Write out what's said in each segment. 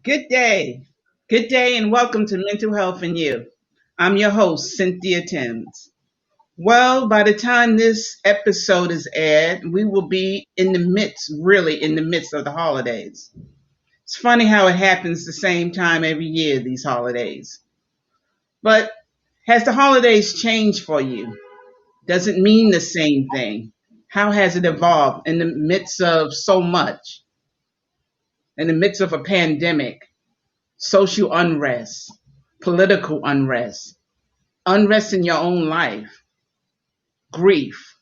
Good day. Good day, and welcome to Mental Health and You. I'm your host, Cynthia Timms. Well, by the time this episode is aired, we will be in the midst, really in the midst of the holidays. It's funny how it happens the same time every year, these holidays. But has the holidays changed for you? Does it mean the same thing? How has it evolved in the midst of so much, in the midst of a pandemic? Social unrest, political unrest, unrest in your own life, grief,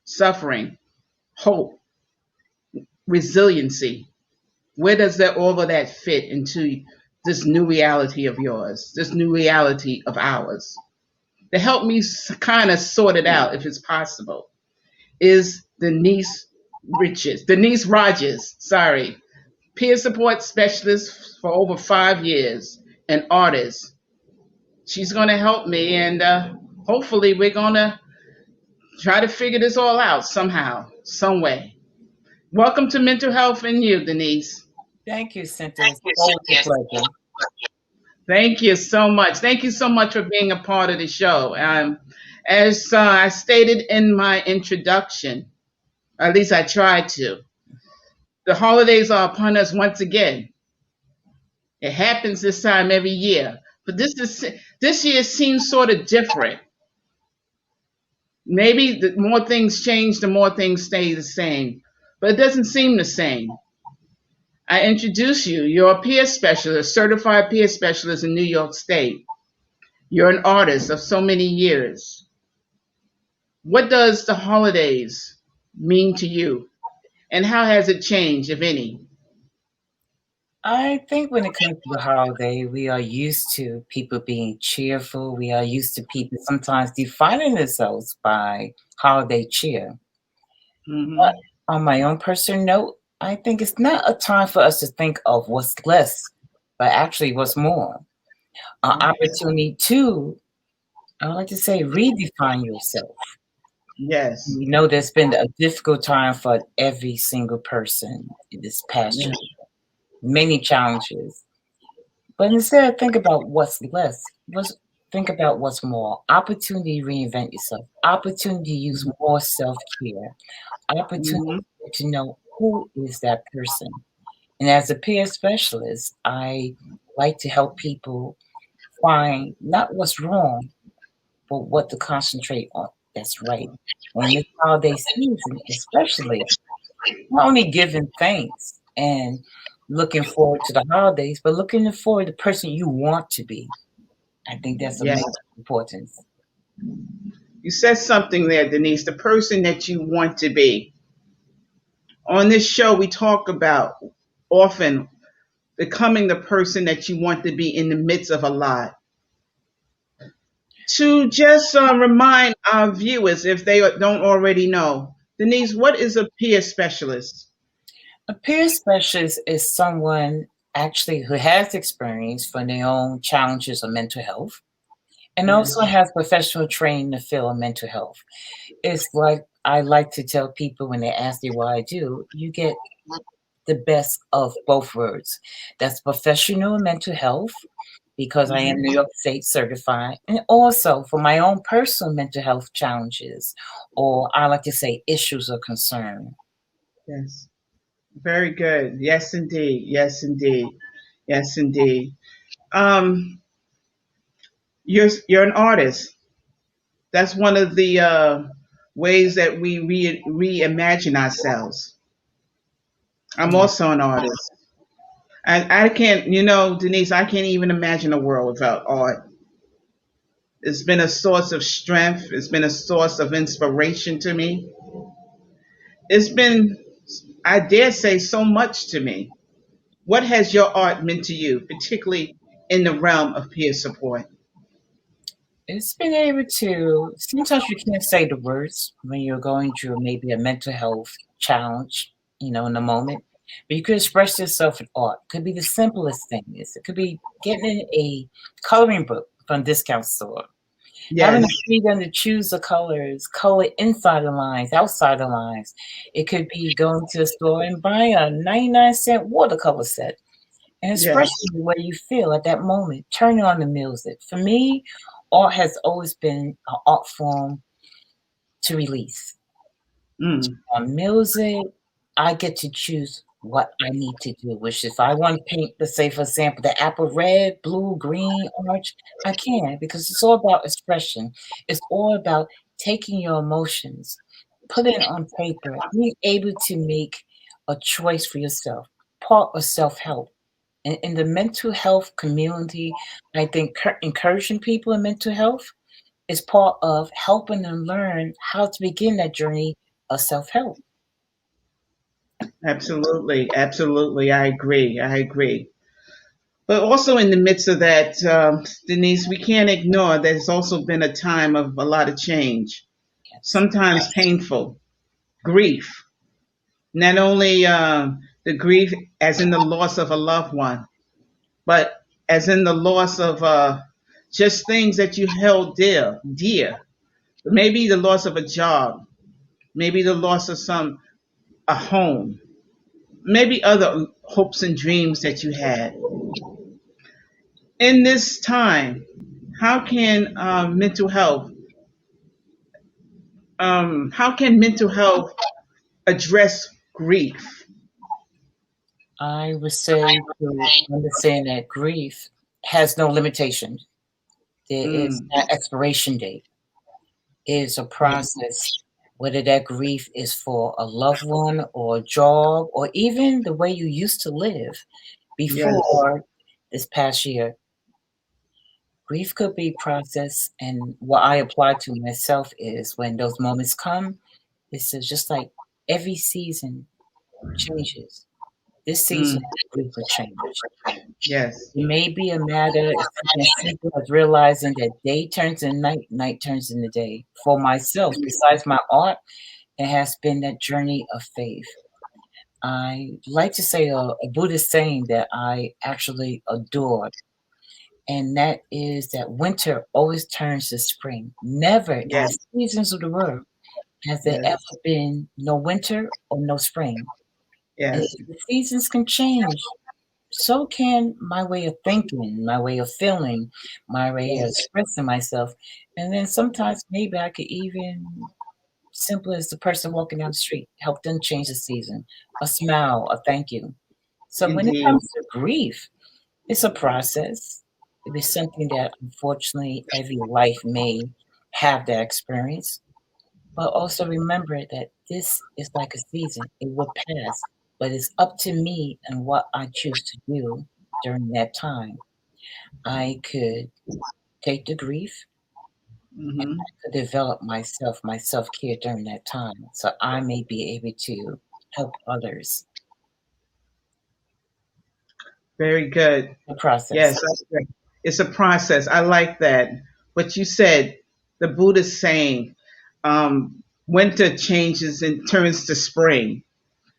suffering, hope, resiliency. Where does all of that fit into this new reality of yours, this new reality of ours? To help me kind of sort it out, if it's possible, is Denise Rogers, sorry, peer support specialist for over 5 years, an artist. She's going to help me, and hopefully, we're going to try to figure this all out somehow, some way. Welcome to Mental Health and You, Denise. Thank you, Cynthia. It's always a pleasure. Thank you so much. Thank you so much for being a part of the show. As I stated in my introduction, at least I tried to, the holidays are upon us once again. It happens this time every year, but this year seems sort of different. Maybe the more things change, the more things stay the same, but it doesn't seem the same. I introduce you. You're a peer specialist, certified peer specialist in New York State. You're an artist of so many years. What does the holidays mean to you? And how has it changed, if any? I think when it comes to the holiday, we are used to people being cheerful. We are used to people sometimes defining themselves by holiday cheer. Hmm. But on my own personal note, I think it's not a time for us to think of what's less, but actually what's more. An opportunity to, I like to say, redefine yourself. Yes. We know there's been a difficult time for every single person in this past year, many challenges. But instead, think about what's less. Think about what's more. Opportunity to reinvent yourself. Opportunity to use more self-care. Opportunity to know who is that person. And as a peer specialist, I like to help people find not what's wrong, but what to concentrate on that's right. And this holiday season, especially, not only giving thanks and looking forward to the holidays, but looking forward to the person you want to be. I think that's of Yes. major importance. You said something there, Denise, the person that you want to be. On this show, we talk about often becoming the person that you want to be in the midst of a lot. To just remind our viewers, if they don't already know, Denise, what is a peer specialist? A peer specialist is someone actually who has experience for their own challenges of mental health and also has professional training in the field of mental health. It's like I like to tell people when they ask me what I do, you get the best of both worlds. That's professional mental health because I am New York State certified, and also for my own personal mental health challenges, or I like to say issues of concern. Yes. Very good. Yes, indeed. Yes, indeed. Yes, indeed. Um, you're an artist. That's one of the ways that we reimagine ourselves. I'm also an artist. I can't, Denise, I can't even imagine a world without art. It's been a source of strength. It's been a source of inspiration to me. It's been, I dare say, so much to me. What has your art meant to you, particularly in the realm of peer support? It's been able to, sometimes you can't say the words when you're going through maybe a mental health challenge, in the moment. But you could express yourself in art. Could be the simplest things. It could be getting a coloring book from a discount store. Having Yes. the freedom to choose the colors, color inside the lines, outside the lines. It could be going to the store and buying a 99-cent watercolor set. and Yes. expressing the way you feel at that moment. Turning on the music. For me, art has always been an art form to release. Mm. On music, I get to choose what I need to do. Which, if I want to paint, let's say, for example, the apple red, blue, green, orange, I can because it's all about expression. It's all about taking your emotions, putting it on paper, being able to make a choice for yourself, part of self help. And in the mental health community, I think encouraging people in mental health is part of helping them learn how to begin that journey of self help. Absolutely. Absolutely. I agree. I agree. But also in the midst of that, Denise, we can't ignore there's also been a time of a lot of change, Yes. sometimes painful, grief. Not only the grief as in the loss of a loved one, but as in the loss of just things that you held dear. Maybe the loss of a job, maybe the loss of a home, maybe other hopes and dreams that you had. In this time, how can how can mental health address grief? I would say to understand that grief has no limitation. There is Mm, no expiration date. It is a yeah, process, whether that grief is for a loved one or a job or even the way you used to live yes, before this past year. Grief could be processed, and what I apply to myself is when those moments come, it's just like every season changes. This mm, season, grief will change. yes, It may be a matter as something as simple as realizing that day turns into night, night turns into day. For myself, besides my art, it has been that journey of faith. I like to say a Buddhist saying that I actually adore, and that is that winter always turns to spring. Never in the yes, seasons of the world has there yes, ever been no winter or no spring. And yes, if the seasons can change, so can my way of thinking, my way of feeling, my way of yes, expressing myself. And then sometimes maybe I could even, simple as the person walking down the street, help them change the season. A smile, a thank you. So when it indeed, comes to grief, it's a process. It is something that unfortunately every life may have that experience. But also remember that this is like a season. It will pass. But it's up to me and what I choose to do during that time. I could take the grief and hmm, I could develop myself, my self care during that time. So I may be able to help others. very good. The process. Yes, that's great. It's a process. I like that. What you said, the Buddhist saying, winter changes and turns to spring.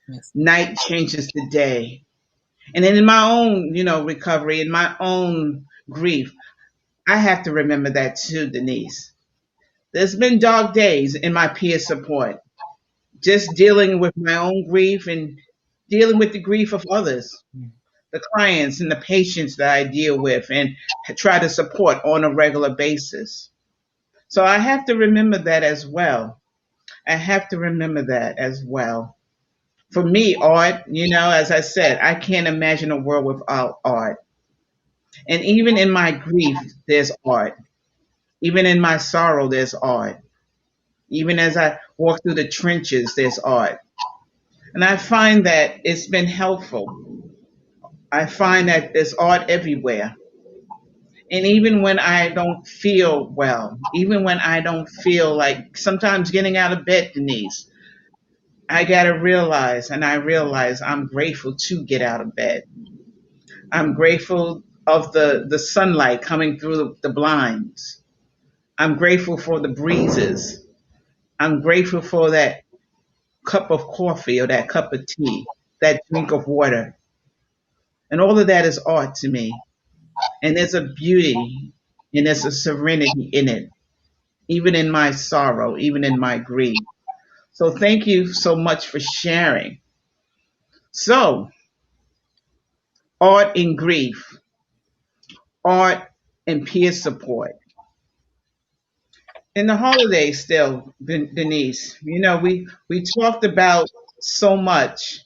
Yes. Night changes to day. And then in my own, recovery, in my own grief, I have to remember that too, Denise. There's been dark days in my peer support, just dealing with my own grief and dealing with the grief of others, Mm. the clients and the patients that I deal with and try to support on a regular basis. So I have to remember that as well. I have to remember that as well. For me, art, as I said, I can't imagine a world without art. And even in my grief, there's art. Even in my sorrow, there's art. Even as I walk through the trenches, there's art. And I find that it's been helpful. I find that there's art everywhere. And even when I don't feel well, even when I don't feel like sometimes getting out of bed, Denise, I got to realize, and I realize I'm grateful to get out of bed. I'm grateful of the sunlight coming through the blinds. I'm grateful for the breezes. I'm grateful for that cup of coffee or that cup of tea, that drink of water. And all of that is art to me. And there's a beauty and there's a serenity in it, even in my sorrow, even in my grief. So thank you so much for sharing. So, art in grief, art and peer support. In the holidays still, Denise, we talked about so much,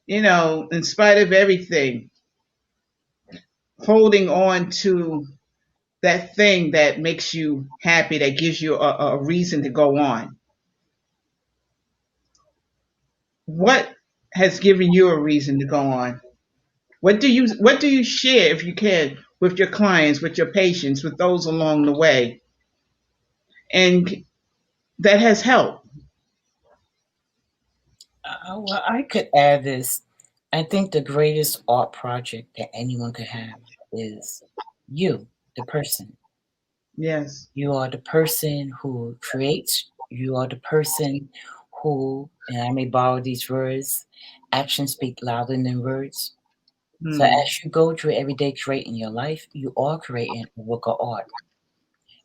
in spite of everything, holding on to that thing that makes you happy, that gives you a reason to go on. What has given you a reason to go on? What do you share, if you can, with your clients, with your patients, with those along the way, and that has helped? Well, I could add this. I think the greatest art project that anyone could have is you, the person. Yes. You are the person who creates. You are the person who, and I may borrow these words, actions speak louder than words. So Hmm. as you go through every day creating your life, you are creating a work of art.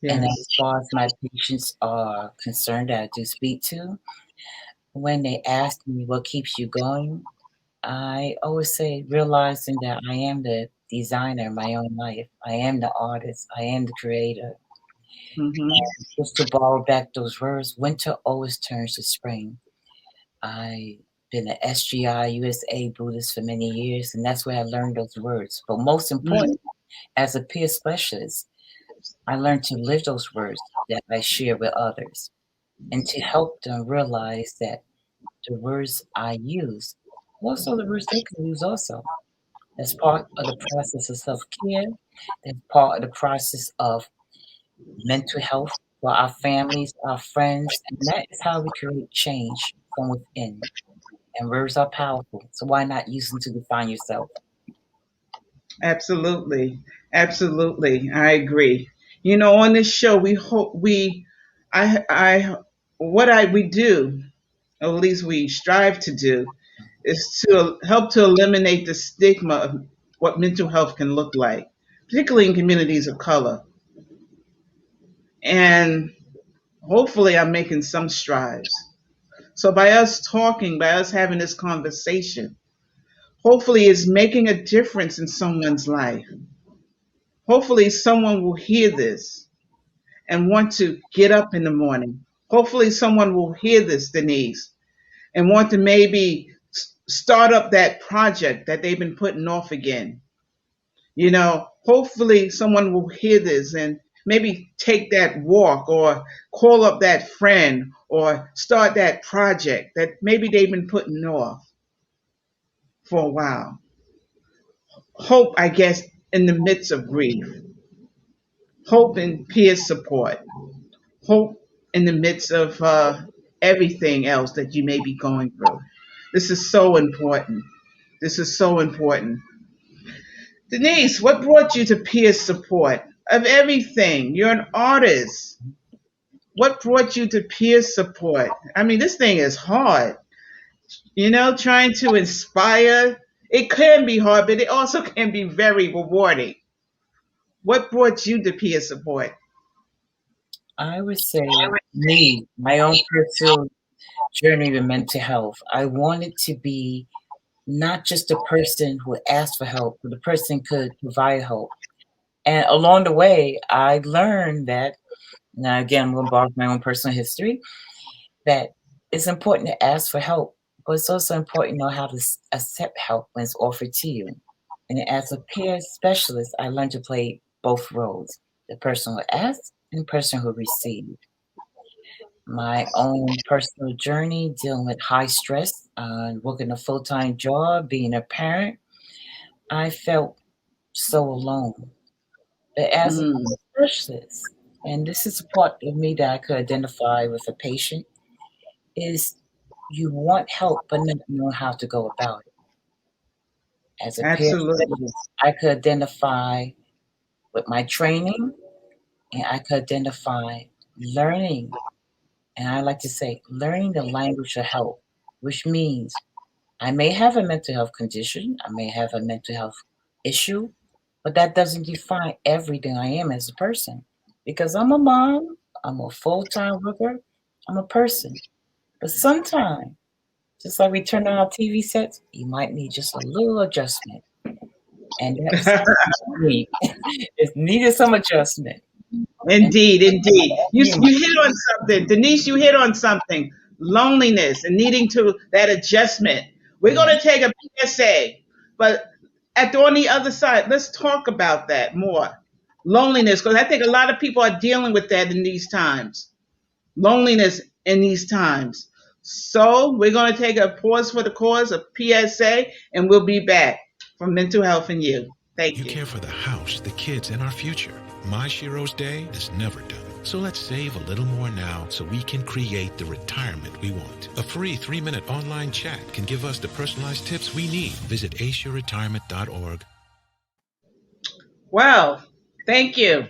And Yes. as far as my patients are concerned that I do speak to, when they ask me what keeps you going, I always say realizing that I am the designer of my own life. I am the artist. I am the creator. Hmm. Just to borrow back those words, winter always turns to spring. I've been an SGI USA Buddhist for many years, and that's where I learned those words. But most important, as a peer specialist, I learned to live those words that I share with others and to help them realize that the words I use, also the words they can use also. That's part of the process of self care. That's part of the process of mental health for our families, our friends, and that is how we create change from within. And words are powerful, so why not use them to define yourself? Absolutely. Absolutely. I agree. On this show, we hope I, what we do, or at least we strive to do, is to help to eliminate the stigma of what mental health can look like, particularly in communities of color. And hopefully, I'm making some strides. So, by us talking, by us having this conversation, hopefully, it's making a difference in someone's life. Hopefully, someone will hear this and want to get up in the morning. Hopefully, someone will hear this, Denise, and want to maybe start up that project that they've been putting off again. Hopefully, someone will hear this and maybe take that walk or call up that friend or start that project that maybe they've been putting off for a while. Hope, I guess, in the midst of grief, hope and peer support, hope in the midst of everything else that you may be going through. This is so important. This is so important. Denise, what brought you to peer support? Of everything, you're an artist. What brought you to peer support? I mean, this thing is hard. Trying to inspire. It can be hard, but it also can be very rewarding. What brought you to peer support? I would say me, my own personal journey with mental health. I wanted to be not just the person who asked for help, but the person could provide help. And along the way, I learned that, now again, I'm going to borrow my own personal history, that it's important to ask for help, but it's also important to know how to accept help when it's offered to you. And as a peer specialist, I learned to play both roles, the person who asked and the person who received. My own personal journey dealing with high stress, working a full time job, being a parent, I felt so alone. But as a Mm, specialist, and this is a part of me that I could identify with a patient, is you want help but not know how to go about it. As a peer absolutely. specialist, I could identify with my training and I could identify learning, and I like to say learning the language of help, which means I may have a mental health condition, I may have a mental health issue, but that doesn't define everything I am as a person. Because I'm a mom, I'm a full time worker, I'm a person. But sometimes, just like we turn on our TV sets, you might need just a little adjustment. And that's me. It needed some adjustment. And Indeed, indeed. human. You hit on something, Denise. You hit on something. Loneliness and needing to that adjustment. We're Yeah. going to take a PSA, but on the other side, let's talk about that more. Loneliness, because I think a lot of people are dealing with that in these times. Loneliness in these times. So we're going to take a pause for the cause, a PSA, and we'll be back for Mental Health and You. Thank You you. care for the house, the kids, and our future. My Shiro's day is never done. So let's save a little more now so we can create the retirement we want. A free 3-minute online chat can give us the personalized tips we need. Visit aceyourretirement.org. Well, thank you.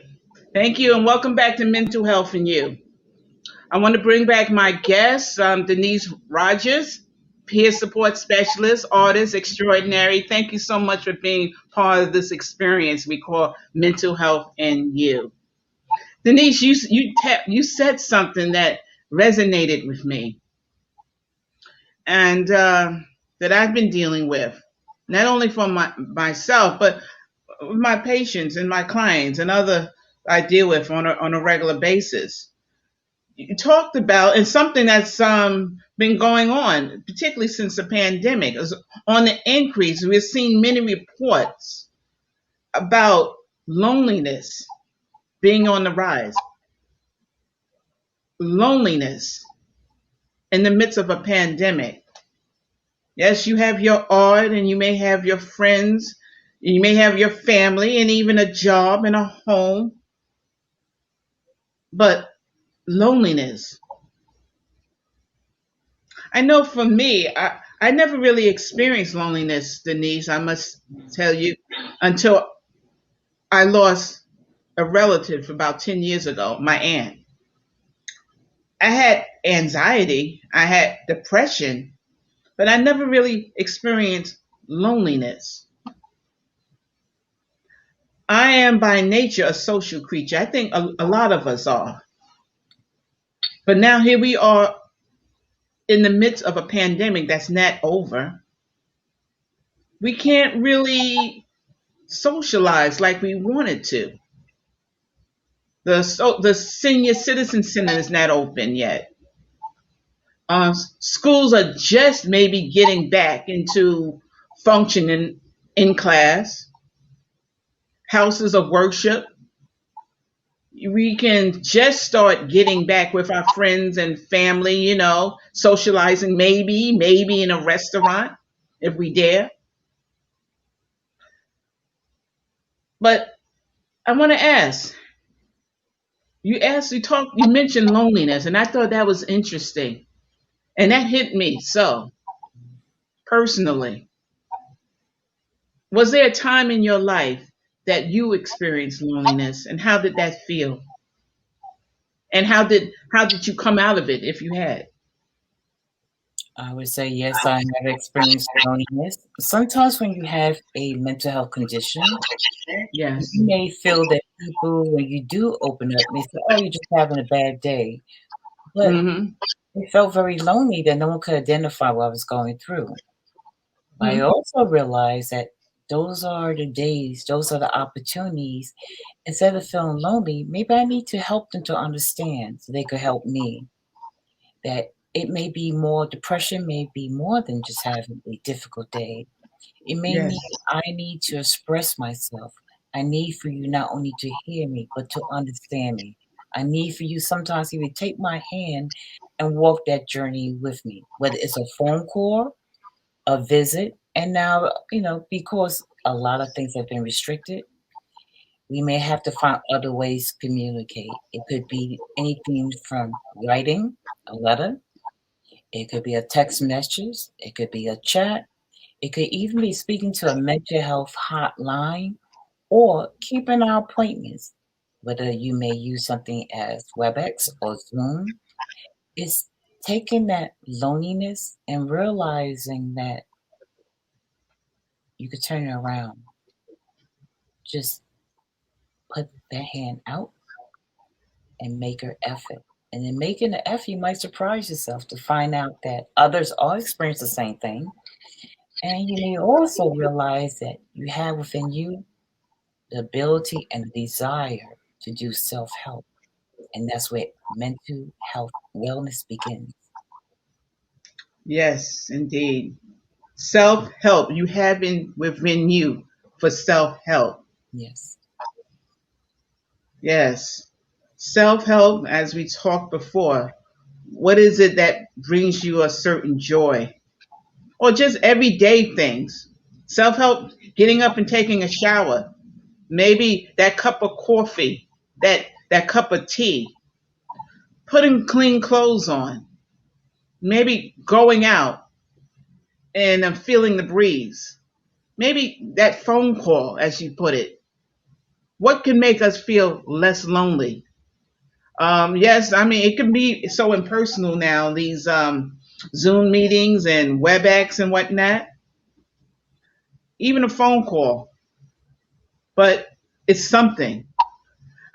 Thank you, and welcome back to Mental Health and You. I want to bring back my guest, Denise Rogers, peer support specialist, artist extraordinary. Thank you so much for being part of this experience we call Mental Health and You. Denise, you said something that resonated with me, and that I've been dealing with, not only for myself, but my patients and my clients and other I deal with on a regular basis. You talked about, and something that's been going on, particularly since the pandemic, is on the increase. We're seeing many reports about loneliness being on the rise. Loneliness in the midst of a pandemic. Yes, you have your art, and you may have your friends, you may have your family, and even a job and a home, but loneliness. I know for me, I never really experienced loneliness, Denise, I must tell you, until I lost a relative about 10 years ago, my aunt. I had anxiety, I had depression, but I never really experienced loneliness. I am by nature a social creature. I think a lot of us are. But now here we are in the midst of a pandemic that's not over. We can't really socialize like we wanted to. The senior citizen center is not open yet. Schools are just maybe getting back into functioning in class. Houses of worship, we can just start getting back with our friends and family, socializing, maybe in a restaurant if we dare. But I want to ask, you mentioned loneliness, and I thought that was interesting. And that hit me so personally. Was there a time in your life that you experienced loneliness, and how did that feel? And how did you come out of it if you had? I would say yes, I have experienced loneliness. Sometimes when you have a mental health condition, you Yes. may feel that people, when you do open up, may say, "Oh, you're just having a bad day." But Mm-hmm. it felt very lonely that no one could identify what I was going through. I Mm-hmm. also realized that those are the days, those are the opportunities. Instead of feeling lonely, maybe I need to help them to understand so they could help me. That it may be more, depression may be more than just having a difficult day. It may Yes. mean I need to express myself. I need for you not only to hear me, but to understand me. I need for you sometimes even take my hand and walk that journey with me, whether it's a phone call, a visit. And now, because a lot of things have been restricted, we may have to find other ways to communicate. It could be anything from writing a letter, it could be a text message, it could be a chat, it could even be speaking to a mental health hotline or keeping our appointments, whether you may use something as WebEx or Zoom. It's taking that loneliness and realizing that you could turn it around. Just put that hand out and make an effort. And in making the effort, you might surprise yourself to find out that others all experience the same thing. And you may also realize that you have within you the ability and the desire to do self help. And that's where mental health wellness begins. Yes, indeed. Self help. You have in within you for self help. Yes. Yes. Self help, as we talked before, what is it that brings you a certain joy? Or just everyday things. Self help, getting up and taking a shower. Maybe that cup of coffee, that cup of tea, putting clean clothes on, maybe going out and feeling the breeze. Maybe that phone call, as you put it. What can make us feel less lonely? Yes, I mean, it can be so impersonal now, these Zoom meetings and WebEx and whatnot, even a phone call, but it's something.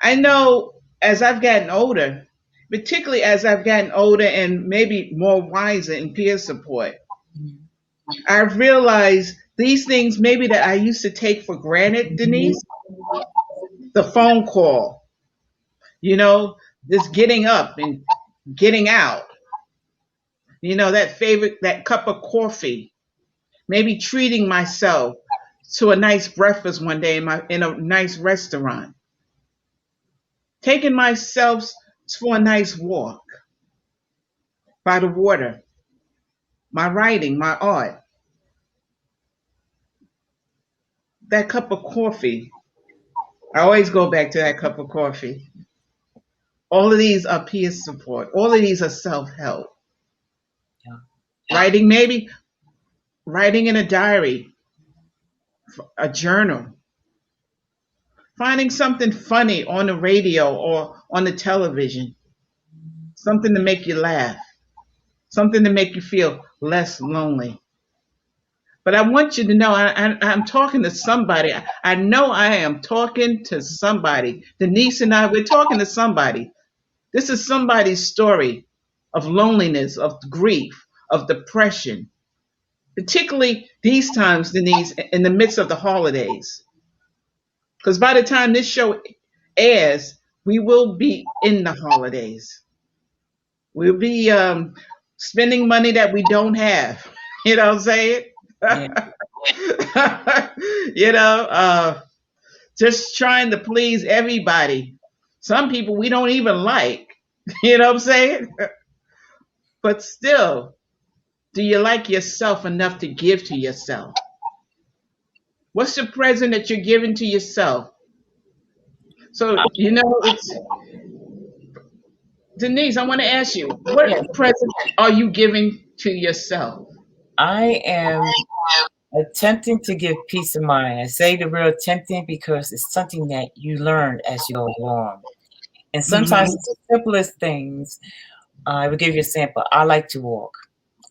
I know as I've gotten older, particularly as I've gotten older and maybe more wiser in peer support, Mhm. I've realized these things maybe that I used to take for granted, Denise, the phone call, you know, just getting up and getting out, that favorite, that cup of coffee, maybe treating myself to a nice breakfast one day in a nice restaurant, taking myself for a nice walk by the water, my writing, my art, that cup of coffee. I always go back to that cup of coffee. All of these are peer support. All of these are self help. Yeah. Writing, maybe writing in a diary, a journal, finding something funny on the radio or on the television, something to make you laugh, something to make you feel less lonely. But I want you to know I'm talking to somebody. I know I am talking to somebody. Denise and I, we're talking to somebody. This is somebody's story of loneliness, of grief, of depression, particularly these times, Denise, in the midst of the holidays. Because by the time this show airs, we will be in the holidays. We'll be spending money that we don't have. You know what I'm saying? Yeah. you know, uh, just trying to please everybody. Some people we don't even like. You know what I'm saying? But still, do you like yourself enough to give to yourself? What's the present that you're giving to yourself? So, it's Denise, I want to ask you, Yes. what present are you giving to yourself? I am attempting to give peace of mind. I say the word attempting because it's something that you learn as you go along. And sometimes Hmm. it's the simplest things. I will give you a sample. I like to walk.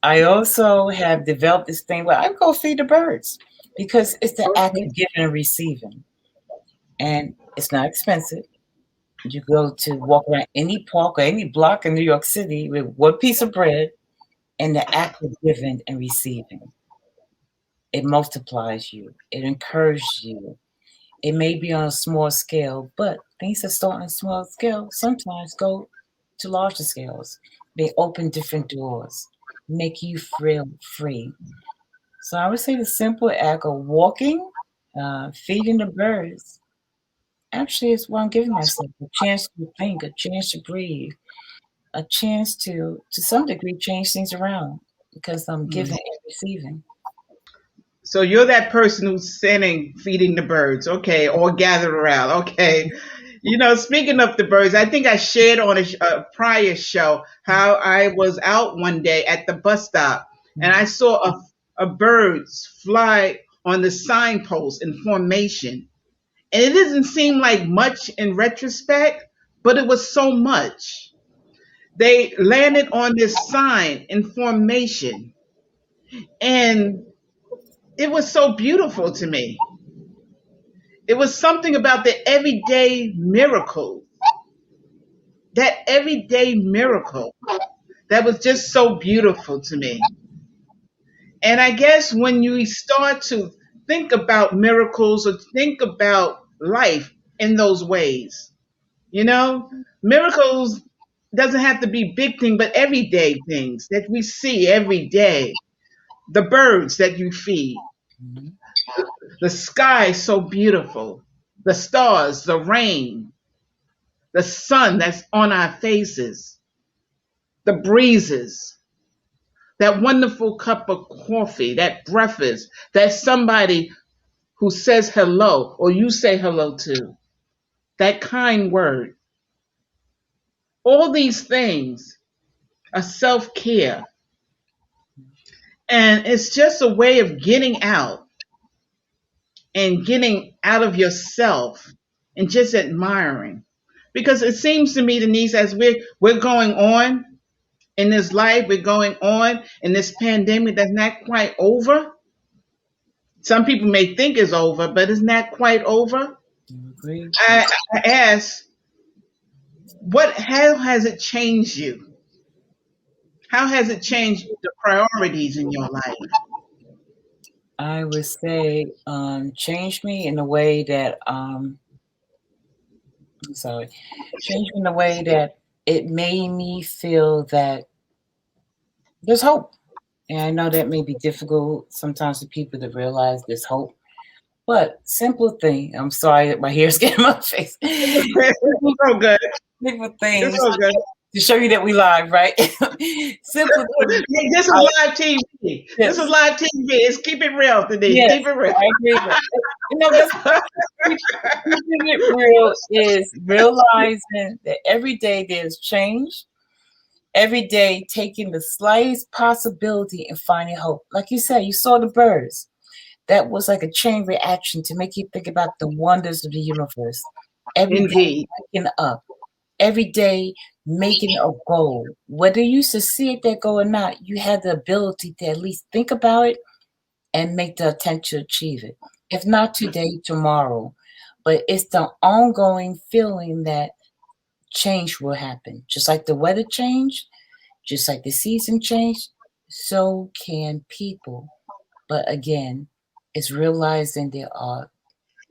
I also have developed this thing where I go feed the birds because it's the act Okay. of giving and receiving. And it's not expensive. You go to walk around any park or any block in New York City with one piece of bread and the act of giving and receiving. It multiplies you, it encourages you. It may be on a small scale, but things that start on a small scale sometimes go to larger scales. They open different doors, make you feel free. So I would say the simple act of walking, feeding the birds, actually is what I'm giving myself a chance to think, a chance to breathe, a chance to some degree, change things around because I'm giving and receiving. So you're that person who's sitting feeding the birds, okay, or gathered around, okay. Speaking of the birds, I think I shared on a prior show how I was out one day at the bus stop and I Mhm. saw a birds fly on the signpost in formation. And it doesn't seem like much in retrospect, but it was so much. They landed on this sign in formation, and it was so beautiful to me. It was something about the everyday miracle, that everyday miracle that was just so beautiful to me. And I guess when you start to think about miracles or think about life in those ways, you know, miracles doesn't have to be big thing, but everyday things that we see every day. The birds that you feed, Mhm. the sky so beautiful, the stars, the rain, the sun that's on our faces, the breezes, that wonderful cup of coffee, that breakfast, that somebody who says hello or you say hello to, that kind word. All these things are self care. And it's just a way of getting out and getting out of yourself and just admiring. Because it seems to me, Denise, as we're going on in this life, we're going on in this pandemic that's not quite over. Some people may think it's over, but it's not quite over. You agree? I ask, how has it changed you? How has it changed the priorities in your life? I would say change me in a way that I'm sorry, change me in a way that it made me feel that there's hope. And I know that may be difficult sometimes for people to realize there's hope. But simple thing, I'm sorry that my hair's getting in my face. It's so good. Simple It's things so good. to show you that we live, right? Simple things. This is I, live TV. This is yes, live TV. It's keep it real, Denise. yes, Keep it real. I agree with it. That's keeping it real is realizing that every day there's change. Every day taking the slightest possibility and finding hope. Like you said, you saw the birds. That was like a chain reaction to make you think about the wonders of the universe. Every day Indeed. waking up, every day making a goal. Whether you succeed that goal or not, you have the ability to at least think about it and make the attempt to achieve it. If not today, tomorrow. But it's the ongoing feeling that change will happen. Just like the weather changed, just like the season changed, so can people. But again, it's realizing there are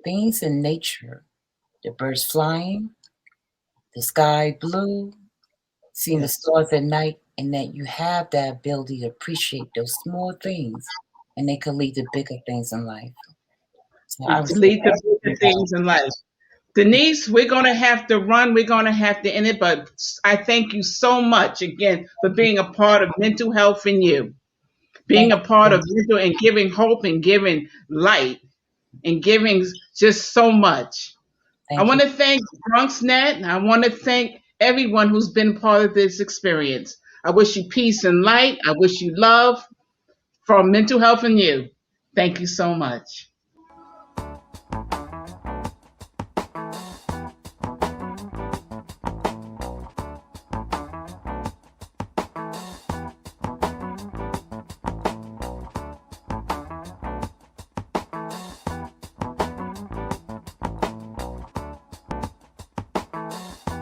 things in nature, the birds flying, the sky blue, seeing the Yes. stars at night, and that you have that ability to appreciate those small things, and they could lead to bigger things in life. So I would To say lead to that's bigger about things in life. Denise, we're going to have to run. We're going to have to end it. But I thank you so much again for being a part of mental health in you, being thank a part you. of mental and giving hope and giving light and giving just so much. I Thank you. want to thank Bronxnet, and I want to thank everyone who's been part of this experience. I wish you peace and light. I wish you love from mental health and you. Thank you so much.